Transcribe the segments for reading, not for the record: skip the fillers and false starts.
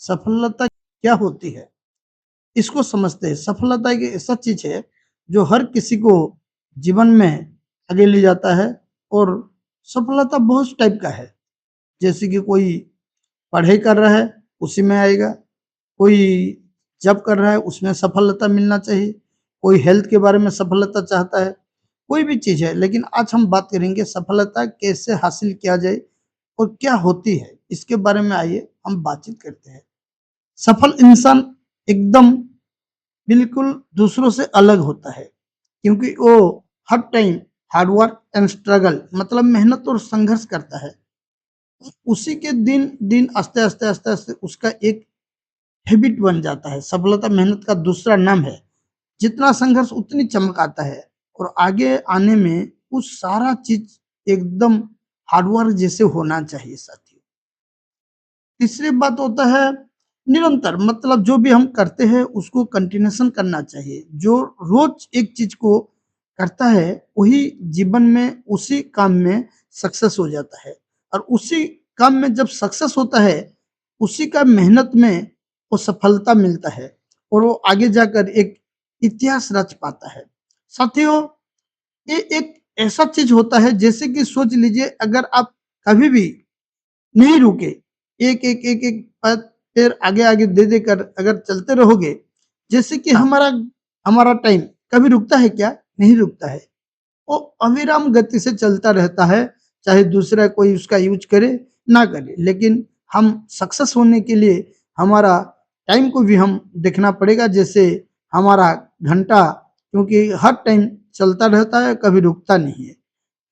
सफलता क्या होती है? इसको समझते हैं। सफलता एक ऐसा चीज़ है जो हर किसी को जीवन में आगे ले जाता है और सफलता बहुत टाइप का है। जैसे कि कोई पढ़ाई कर रहा है, उसी में आएगा। कोई जॉब कर रहा है, उसमें सफलता मिलना चाहिए। कोई हेल्थ के बारे में सफलता चाहता है, कोई भी चीज़ है। लेकिन आज हम बात करेंगे सफलता कैसे हासिल किया जाए और क्या होती है? इसके बारे में आइए हम बातचीत करते हैं। सफल इंसान एकदम बिल्कुल दूसरों से अलग होता है क्योंकि वो हर time hard work and struggle मतलब मेहनत और संघर्ष करता है। उसी के दिन दिन आस्ते आस्ते उसका एक हैबिट बन जाता है। सफलता मेहनत का दूसरा नाम है। जितना संघर्ष उतनी चमक आता है और आगे आने में वो सारा चीज एकदम हार्डवर्क जैसे होना चाहिए साथियों। तीसरी बात होता है निरंतर मतलब जो भी हम करते हैं उसको कंटिन्यूशन करना चाहिए। जो रोज एक चीज को करता है वही जीवन में उसी काम में सक्सेस हो जाता है और उसी काम में जब सक्सेस होता है उसी का मेहनत में वो सफलता मिलता है और वो आगे जाकर एक इतिहास रच पाता है। साथियों, ये एक ऐसा चीज होता है जैसे कि सोच लीजिए अगर आप कभी भी नहीं रुके, एक पैर आगे-आगे दे देकर अगर चलते रहोगे, जैसे कि हमारा हमारा टाइम कभी रुकता है क्या? नहीं रुकता है। वो अविराम गति से चलता रहता है, चाहे दूसरा कोई उसका यूज़ करे, ना करे। लेकिन हम सक्सेस होने के लिए हमारा टाइम को भी हम देखना पड़ेगा, जैसे हमारा घंटा क्योंकि हर टाइम चलता रहता है, कभी रुकता नहीं है।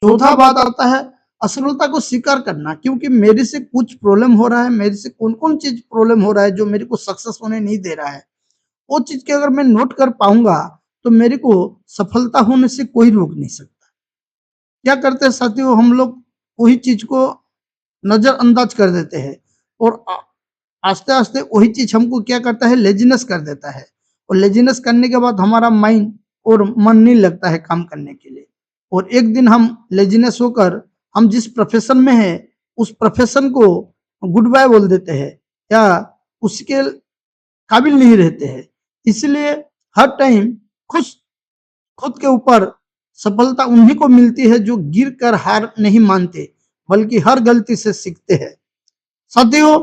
चौथा बात आता है असफलता को स्वीकार करना क्योंकि मेरे से कुछ प्रॉब्लम हो रहा है, मेरे से कौन-कौन चीज़ प्रॉब्लम हो रहा है जो मेरे को सक्सेस होने नहीं दे रहा है। वो चीज़ के अगर मैं नोट कर पाऊँगा, तो मेरे को सफलता होने से कोई रोक नहीं सकता। क्या करते हैं साथियों हम लोग वही चीज़ को नज़रअंदाज कर देते हैं और आस्ते-आस्ते वही चीज़ हमको क्या करता है लेज़ीनेस कर देता है और लेज़ीनेस करने के बाद हमारा माइंड और मन नहीं लगता है काम करने के लिए और एक दिन हम लेज़ीनेस होकर हम जिस प्रोफ़ेशन में हैं, उस प्रोफ़ेशन को गुड बाय बोल देते हैं या उसके काबिल नहीं रहते हैं। इसलिए हर टाइम खुश खुद के ऊपर सफलता उन्हीं को मिलती है जो गिर कर हार नहीं मानते, बल्कि हर गलती से सीखते हैं। साथियों,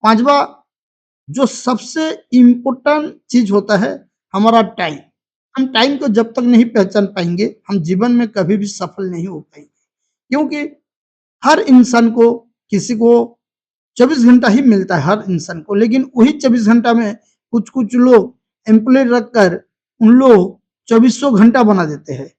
5वां जो सबसे इम्पोर्टेंट चीज़ होता है हमारा टाइम। हम टाइम को जब तक नहीं पहचान पाएँगे, हम जीवन में कभी भी सफल नहीं हो पाएँगे। क्योंकि हर इंसान को किसी को 24 घंटा ही मिलता है हर इंसान को, लेकिन वही 24 घंटा में कुछ-कुछ लोग एम्प्लॉयी रखकर उन लोग चौबीसों घंटा बना देते हैं।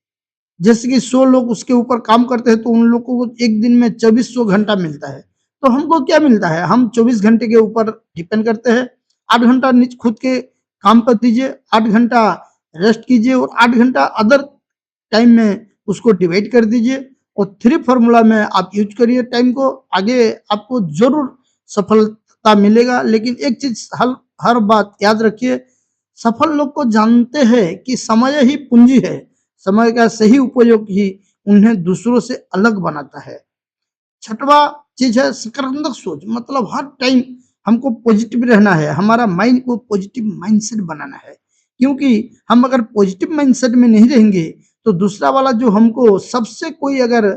जैसे कि 100 लोग उसके ऊपर काम करते हैं तो उन लोगों को एक दिन में 2400 घंटा मिलता है। तो हमको क्या मिलता है? हम 24 घंटे के ऊपर डिपेंड करते हैं। 8 घंटा निज खुद के काम पर दीजिए, 8 घंटा रेस्ट कीजिए और 8 घंटा अदर टाइम में उसको डिवाइड कर दीजिए और 3 फ़ॉर्मूला में आप यूज़ करिए टाइम को। आगे आपको ज़रूर सफलता मिलेगा। लेकिन एक चीज़ हर बात याद रखिए, सफल लोग को जानते हैं कि समय ही पूंजी है। समय का सही उपयोग ही उन्हें दूसरों से अलग बनाता है। छठवां चीज है सकारात्मक सोच मतलब हर टाइम हमको पॉजिटिव रहना है, हमारा माइंड को पॉजिटिव माइंडसेट बनाना है क्योंकि हम अगर पॉजिटिव माइंडसेट में नहीं रहेंगे तो दूसरा वाला जो हमको सबसे कोई अगर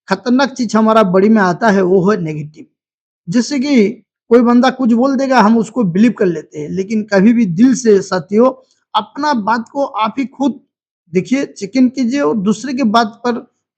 खतरनाक चीज हमारा बॉडी में आता है वो है नेगेटिव। जैसे कि कोई बंदा कुछ बोल देगा हम उसको बिलीव कर लेते हैं, लेकिन कभी भी दिल से साथियों अपना बात को आप ही खुद देखिए, चेक इन कीजिए और दूसरे की बात पर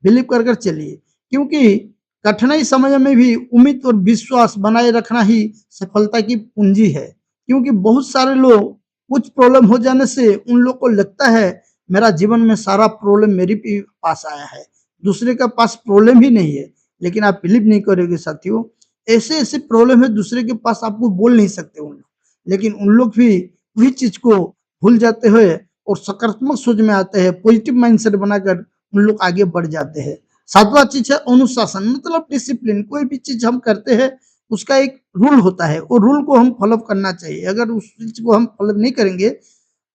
बिलीव कर कर चलिए क्योंकि कठिनाई समय में भी उम्मीद और विश्वास बनाए रखना ही सफलता की पूंजी है। क्योंकि बहुत सारे लोग कुछ प्रॉब्लम हो जाने से उन लोग को लगता है मेरा जीवन में सारा प्रॉब्लम मेरे भी पास आया है, दूसरे के पास प्रॉब्लम ही नहीं है। लेकिन आप बिलीव नहीं करोगे साथियों, ऐसे-ऐसे प्रॉब्लम है दूसरे के पास आपको बोल नहीं सकते उन लोग। लेकिन उन लोग भी वही चीज़ को भूल जाते हैं और सकारात्मक सोच में आते हैं, पॉजिटिव माइंडसेट बनाकर उन लोग आगे बढ़ जाते हैं। 7वां चीज़ है अनुशासन मतलब डिसिप्लिन। कोई भी चीज़ हम करते हैं उसका एक रूल होता है, वो रूल को हम फ़ॉलो करना चाहिए। अगर उस चीज़ को हम फ़ॉलो नहीं करेंगे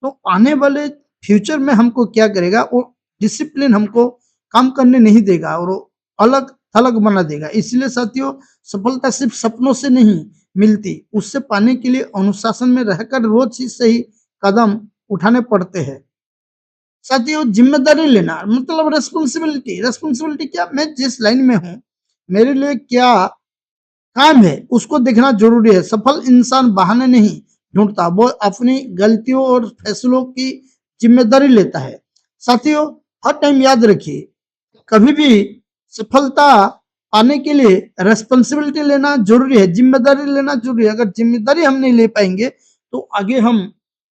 तो आने वाले फ्यूचर में हमको क्या करेगा वो डिसिप्लिन हमको काम करने नहीं देगा और वो अलग-थलग बना देगा। इसलिए साथियों सफलता सिर्फ सपनों से नहीं मिलती, उससे पाने के लिए अनुशासन में रहकर रोज ही सही कदम उठाने पड़ते हैं। साथियों, जिम्मेदारी लेना मतलब रिस्पॉन्सिबिलिटी। रिस्पॉन्सिबिलिटी क्या, मैं जिस लाइन में हूँ, मेरे लिए क्या काम है, उसको देखना जरूरी है। सफल इंसान बहाने नहीं ढूंढता, वो अपनी गलतियों और फैसलों की जिम्मेदारी लेता है। साथियों, हर टाइम याद रखिए, कभी भी सफलता पाने के लिए रिस्पॉन्सिबिलिटी लेना जरूरी है, जिम्मेदारी लेना जरूरी है। अगर जिम्मेदारी हम नहीं ले पाएंगे तो आगे हम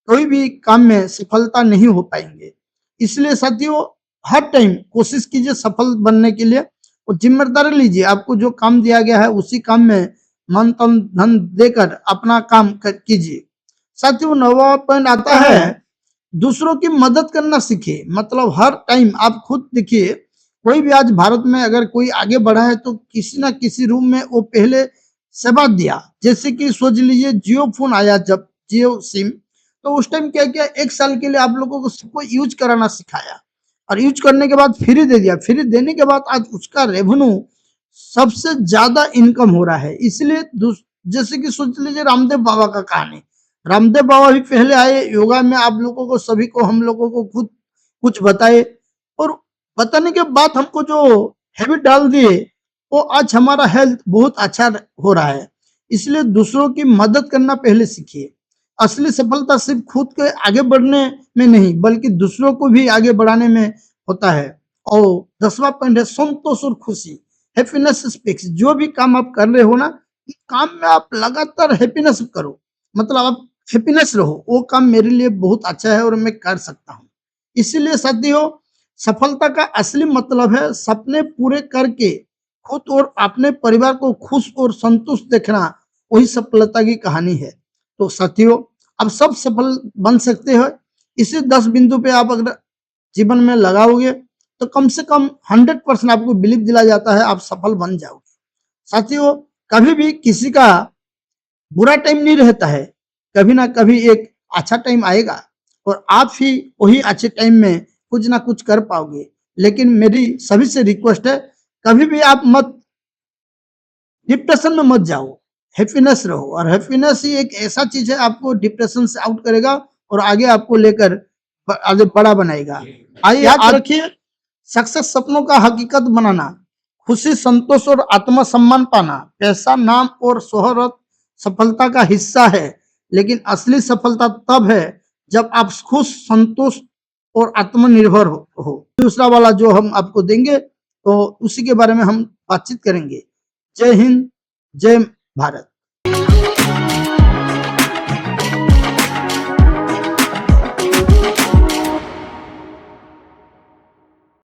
कोई भी काम में सफलता नहीं हो पाएंगे। इसलिए साथियों, हर टाइम कोशिश कीजिए सफल बनने के लिए और जिम्मेदारी लीजिए। आपको जो काम दिया गया है उसी काम में मन तन धन देकर अपना काम कीजिए। साथियों, नवा पॉइंट आता है, दूसरों की मदद करना सीखिए। मतलब हर टाइम आप खुद देखिए, कोई भी आज भारत में अगर कोई आगे बढ़ा है तो किसी ना किसी रूप में वो पहले सेवा दिया। जैसे कि सोच लीजिए, जियो फोन आया, जब जियो सिम, तो उस टाइम क्या किया, 1 साल के लिए आप लोगों को सबको यूज कराना सिखाया और यूज करने के बाद फ्री दे दिया। फ्री देने के बाद आज उसका रेवेन्यू सबसे ज्यादा इनकम हो रहा है। इसलिए जैसे कि सोच लीजिए रामदेव बाबा का कहानी, रामदेव बाबा भी पहले आए योगा में, आप लोगों को सभी को, हम लोगों को खुद कुछ बताए और बताने के बाद हमको जो हैबिट डाल दिए, वो आज हमारा हेल्थ बहुत अच्छा हो रहा है। इसलिए दूसरों की मदद करना पहले सीखिए। असली सफलता सिर्फ खुद के आगे बढ़ने में नहीं बल्कि दूसरों को भी आगे बढ़ाने में होता है। और 10वां पॉइंट है संतोष और खुशी। Happiness speaks. जो भी काम आप कर रहे हो ना, काम में आप लगातार हैप्पीनेस करो, मतलब आप हैप्पीनेस रहो, वो काम मेरे लिए बहुत अच्छा है और मैं कर सकता हूँ। इसीलिए साथियों, सफलता का असली मतलब है सपने पूरे करके खुद और अपने परिवार को खुश और संतुष्ट देखना, वही सफलता की कहानी है। तो साथियों, आप सब सफल बन सकते हो। इसी 10 बिंदु पे आप अगर जीवन में लगाओगे तो कम से कम 100% आपको बिलीव दिला जाता है आप सफल बन जाओगे। साथियों, कभी भी किसी का बुरा टाइम नहीं रहता है, कभी ना कभी एक अच्छा टाइम आएगा और आप ही वही अच्छे टाइम में कुछ ना कुछ कर पाओगे। लेकिन मेरी सभी से रिक्वेस्ट है, कभी भी आप मत डिप्रेशन में मत जाओ, हैप्पीनेस रहो। और हैप्पीनेस ही एक ऐसा चीज है आपको डिप्रेशन से आउट करेगा और आगे आपको लेकर आगे बड़ा बनाएगा। आइए याद रखिए, सक्सेस सपनों का हकीकत बनाना, खुशी, संतोष और आत्मसम्मान पाना, पैसा, नाम और शोहरत सफलता का हिस्सा है, लेकिन असली सफलता तब है जब आप खुश, संतुष्ट और आत्मनिर्भर हो। दूसरा वाला जो हम आपको देंगे तो उसी के बारे में हम बातचीत करेंगे। जय हिंद, जय भारत।